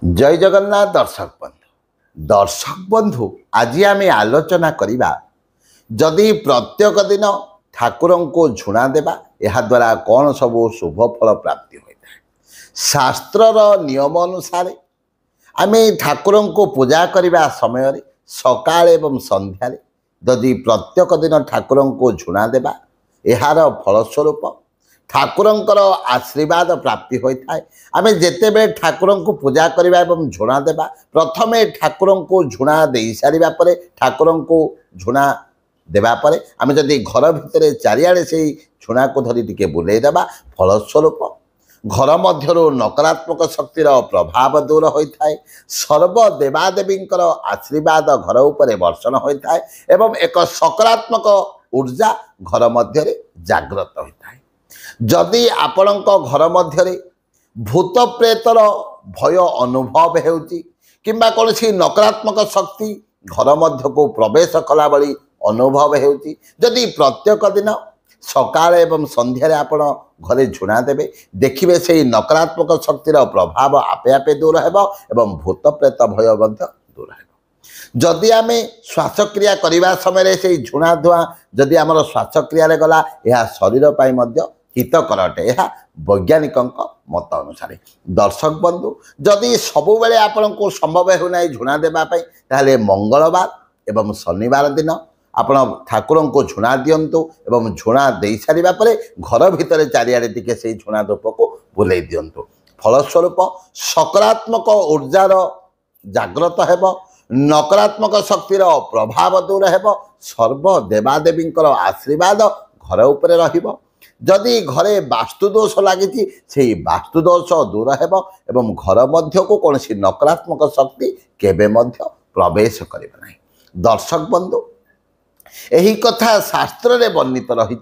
जय जगन्नाथ दर्शक बंधु आज आम आलोचना करवा जदि प्रत्येक दिन ठाकुर को झुणा देवा यह द्वारा कौन सब शुभ फल प्राप्ति होता है। शास्त्रर नियम अनुसार आम ठाकुर को पूजा करने समय सकाल एवं संध्यारे जदि प्रत्येक दिन ठाकुर को झुणा देवा यार फलस्वरूप ठाकुरंकर आशीर्वाद प्राप्ति होता है। आम जिते ठाकुर को पूजा करवा एवं झुणा देवा प्रथमे ठाकुर को झुणा दे सारा पर ठाकुर को झुणा देवापर आम जदि घर भितर चारिआडे से झुणा को धरी टिके बुले देवा फलस्वरूप घर मध्य नकारात्मक शक्तिर प्रभाव दूर होता है। सर्व देवादेवी आशीर्वाद घर उपर वर्षण होता है एवं एक सकारात्मक ऊर्जा घर मध्य जागृत होता है। जदि आपणक घर मध्य भूत प्रेतर भय अनुभव होउची किंबा कौन नकारात्मक शक्ति घर मध्य को प्रवेश कला बड़ी अनुभव होउची जदि प्रत्येक दिन सकाल एवं संध्यार आपण घरे झुणा देवे देखिए से नकारात्मक शक्तिर प्रभाव आपे आपे दूर हेबो एवं भूत प्रेत भय दूर हेबो। जदि आम श्वासक्रिया करने समय से झुणा धुआं जदि आमर श्वासक्रिया गला यह शरीर पाई मध्य हितकर अटे यह वैज्ञानिक मत अनुसार। दर्शक बंधु जदि सबु बेले आपण को संभव होना झुणा देवाई ताहले मंगलवार एवं शनिवार दिन आपण ठाकुर को झुणा दिंतु एवं झुणा दे सारा पर घर भितर चारिआडे टिके से झुणा धूप को बुले दिंतु फलस्वरूप सकारात्मक ऊर्जार जागृत हेब नकारात्मक शक्तिर प्रभाव दूर हेब सर्व देवादेवी आशीर्वाद घर उपर रहिबो। जदि घरे वास्तुदोष लगी से वास्तुदोष दूर हेब एवं घर मध्य को कौन नकारात्मक शक्ति केबे मध्य प्रवेश करिबा नहीं। दर्शक बंधु यही कथा शास्त्र रे वर्णित रही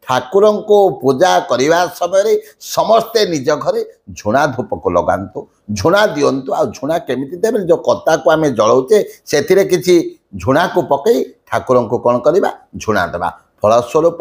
ठाकुर को पूजा करने समय समस्ते निज घरे झुणा धूप को लगातु झुणा दिंतु आ झुणा केमिति देबे जो कत्ता को आम जलाऊे से किसी झुणा को पकई ठाकुर को कौन करवा झुणा देवा फलस्वरूप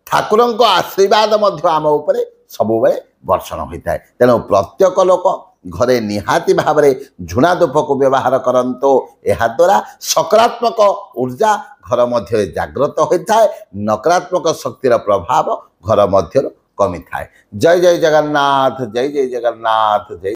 ठाकुर आशीर्वाद आम उपरे सबुबले वर्षण होता है। तेणु प्रत्येक लोक घरे निहाती भाव में झुणा धूप को व्यवहार करंतो यह द्वारा सकारात्मक ऊर्जा घर मध्य जागृत होता है नकारात्मक शक्तिर प्रभाव घर मध्य कमी थाए। जय जय जगन्नाथ जय जय जगन्नाथ जय।